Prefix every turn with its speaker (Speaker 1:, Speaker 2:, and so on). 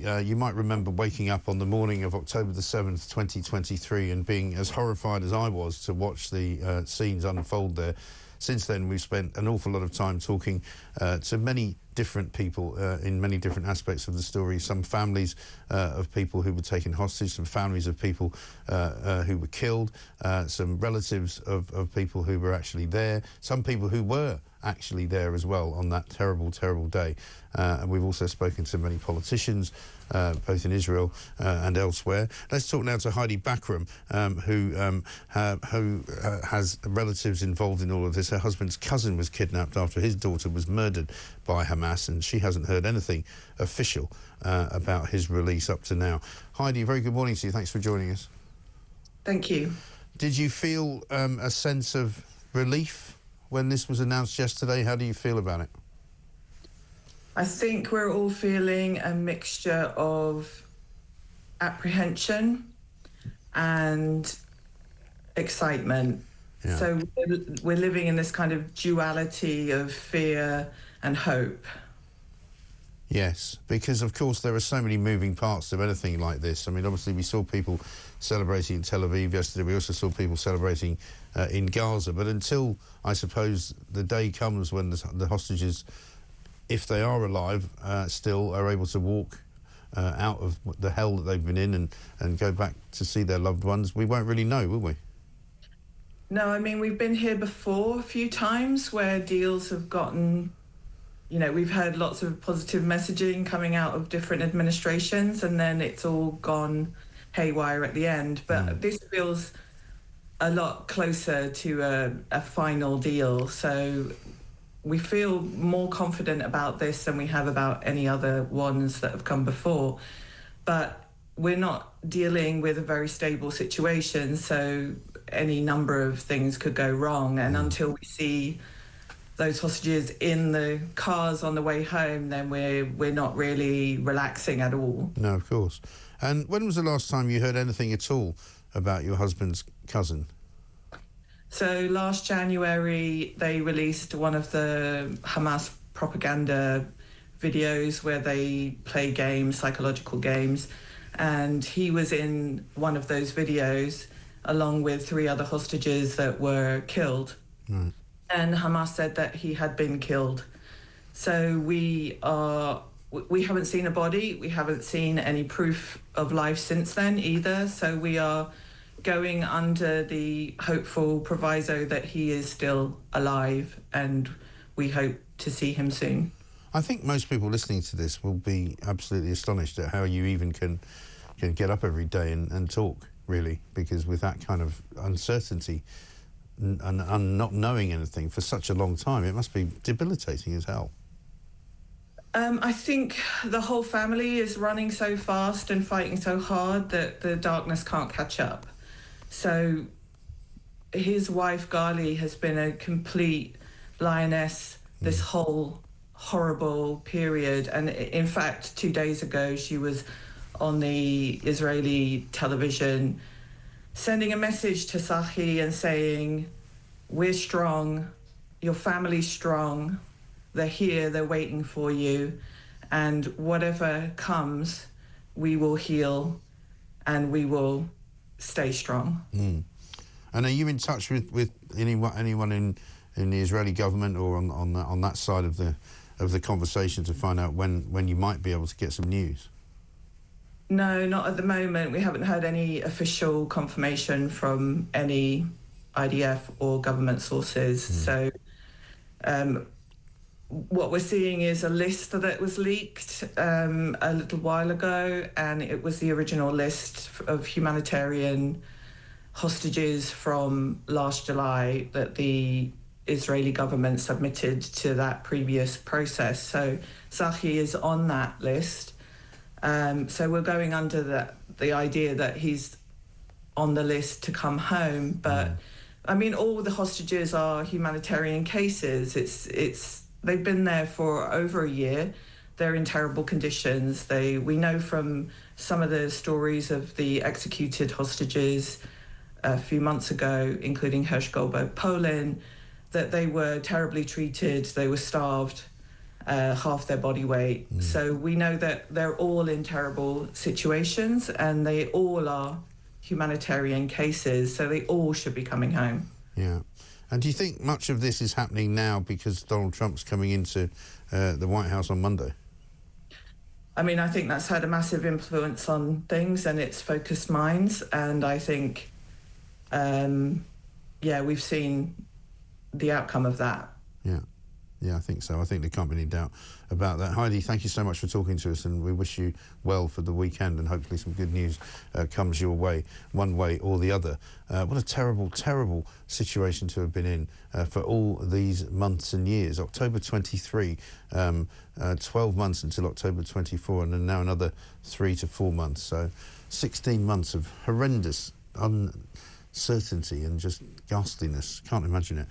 Speaker 1: you might remember waking up on the morning of October the 7th, 2023, and being as horrified as I was to watch the scenes unfold there. Since then, we've spent an awful lot of time talking to many different people in many different aspects of the story. Some families of people who were taken hostage, some families of people who were killed, some relatives of people who were actually there, some people who were actually there as well on that terrible, terrible day. And we've also spoken to many politicians, both in Israel and elsewhere. Let's talk now to Heidi Bachram, who has relatives involved in all of this. Her husband's cousin was kidnapped after his daughter was murdered by Hamas, and she hasn't heard anything official about his release up to now. Heidi, very good morning to you. Thanks for joining us.
Speaker 2: Thank you.
Speaker 1: Did you feel a sense of relief when this was announced yesterday? How do you feel about it?
Speaker 2: I think we're all feeling a mixture of apprehension and excitement.
Speaker 1: Yeah.
Speaker 2: So we're living in this kind of duality of fear and hope.
Speaker 1: Yes, because of course there are so many moving parts to anything like this. I mean, obviously we saw people celebrating in Tel Aviv yesterday. We also saw people celebrating in Gaza. But until, I suppose, the day comes when the hostages, if they are alive, still are able to walk out of the hell that they've been in and go back to see their loved ones, we won't really know, will we?
Speaker 2: No, I mean, we've been here before a few times where deals have gotten... You know, we've heard lots of positive messaging coming out of different administrations, and then it's all gone haywire at the end. But this feels a lot closer to a final deal. So we feel more confident about this than we have about any other ones that have come before. But we're not dealing with a very stable situation, so any number of things could go wrong. And until we see those hostages in the cars on the way home, then we're not really relaxing at all.
Speaker 1: No, of course. And when was the last time you heard anything at all about your husband's cousin?
Speaker 2: So last January, they released one of the Hamas propaganda videos where they play games, psychological games, and he was in one of those videos along with 3 other hostages that were killed. Right. And Hamas said that he had been killed. So we haven't seen a body. We haven't seen any proof of life since then either. So we are going under the hopeful proviso that he is still alive, and we hope to see him soon.
Speaker 1: I think most people listening to this will be absolutely astonished at how you even can get up every day and talk, really, because with that kind of uncertainty and not knowing anything for such a long time, it must be debilitating as hell.
Speaker 2: I think the whole family is running so fast and fighting so hard that the darkness can't catch up. So his wife, Gali, has been a complete lioness this whole horrible period. And in fact, 2 days ago, she was on the Israeli television sending a message to Sahi and saying, we're strong, your family's strong, they're here, they're waiting for you, and whatever comes, we will heal and we will stay strong.
Speaker 1: And are you in touch with anyone in the Israeli government or on that side of the conversation to find out when you might be able to get some news?
Speaker 2: No, not at the moment. We haven't heard any official confirmation from any IDF or government sources. So what we're seeing is a list that was leaked a little while ago, and it was the original list of humanitarian hostages from last July that the Israeli government submitted to that previous process. So Sahi is on that list. So we're going under the idea that he's on the list to come home. But I mean, all the hostages are humanitarian cases. They've been there for over a year. They're in terrible conditions. We know from some of the stories of the executed hostages a few months ago, including Hershgolbo, Poland, that they were terribly treated. They were starved. half their body weight. So we know that they're all in terrible situations, and they all are humanitarian cases, so they all should be coming home.
Speaker 1: Yeah. And do you think much of this is happening now because Donald Trump's coming into the White House on Monday?
Speaker 2: I mean, I think that's had a massive influence on things, and it's focused minds. And I think, we've seen the outcome of that.
Speaker 1: Yeah, I think so. I think there can't be any doubt about that. Heidi, thank you so much for talking to us, and we wish you well for the weekend, and hopefully some good news comes your way, one way or the other. What a terrible, terrible situation to have been in for all these months and years. October 23, 12 months until October 24, and then now another 3 to 4 months. So 16 months of horrendous uncertainty and just ghastliness. Can't imagine it.